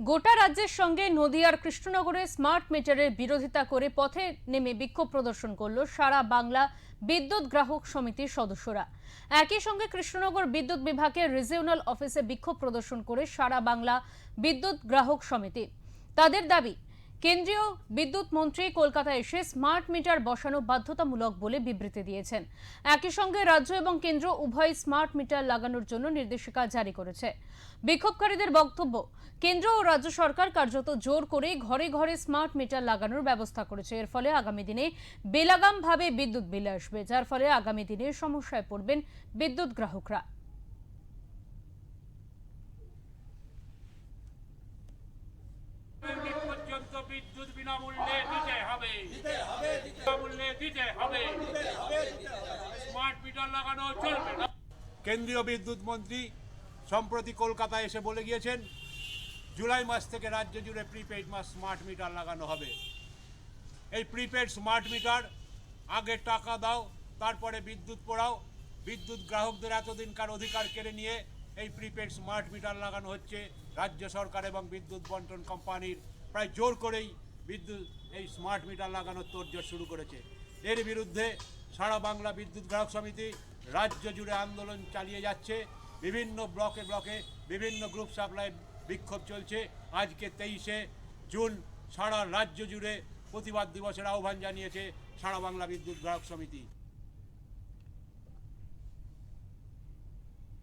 গোটা রাজ্যের সঙ্গে নদিয়ার কৃষ্ণনগরে স্মার্ট মিটারের বিরোধিতা করে পথে নেমে বিক্ষোভ প্রদর্শন করল সারা বাংলা বিদ্যুৎ গ্রাহক সমিতির সদস্যরা। একই সঙ্গে কৃষ্ণনগর বিদ্যুৎ বিভাগের রিজিওনাল অফিসে বিক্ষোভ প্রদর্শন করে সারা বাংলা বিদ্যুৎ গ্রাহক সমিতি। তাদের দাবি, কেন্দ্রীয় বিদ্যুৎ মন্ত্রী কলকাতায় এসে স্মার্ট মিটার বসানো বাধ্যতামূলক বলে বিবৃতি দিয়েছেন। একই সঙ্গে রাজ্য এবং কেন্দ্র উভয় স্মার্ট মিটার লাগানোর জন্য নির্দেশিকা জারি করেছে। বিক্ষোভকারীদের বক্তব্য, কেন্দ্র ও রাজ্য সরকার কার্যত জোর করে ঘরে ঘরে স্মার্ট মিটার লাগানোর ব্যবস্থা করেছে। এর ফলে আগামী দিনে বেলাগামভাবে বিদ্যুৎ বিল আসবে, যার ফলে আগামী দিনে সমস্যায় পড়বেন বিদ্যুৎ গ্রাহকরা। বিদ্যুৎ বিনামূল্যে দিতে হবে, বিনামূল্যে দিতে হবে, স্মার্ট মিটার লাগানো চলবে না। কেন্দ্রীয় বিদ্যুৎ মন্ত্রী সম্প্রতি কলকাতায় এসে বলে গিয়েছেন, জুলাই মাস থেকে রাজ্য জুড়ে প্রিপেইড স্মার্ট মিটার লাগানো হবে। এই প্রিপেইড স্মার্ট মিটার আগে টাকা দাও, তারপরে বিদ্যুৎ পোড়াও, বিদ্যুৎ গ্রাহকদের এতদিনকার অধিকার কেড়ে নিয়ে এই প্রিপেইড স্মার্ট মিটার লাগানো হচ্ছে। রাজ্য সরকার এবং বিদ্যুৎ বন্টন কোম্পানির প্রায় জোর করেই বিদ্যুৎ এই স্মার্ট মিটার লাগানোর তোড়জোড় শুরু করেছে। এর বিরুদ্ধে সারা বাংলা বিদ্যুৎ গ্রাহক সমিতি রাজ্য জুড়ে আন্দোলন চালিয়ে যাচ্ছে। বিভিন্ন ব্লকে ব্লকে বিভিন্ন গ্রুপ সাপ্লাই বিক্ষোভ চলছে। আজকে 23শে জুন সারা রাজ্য জুড়ে প্রতিবাদ দিবসের আহ্বান জানিয়েছে সারা বাংলা বিদ্যুৎ গ্রাহক সমিতি।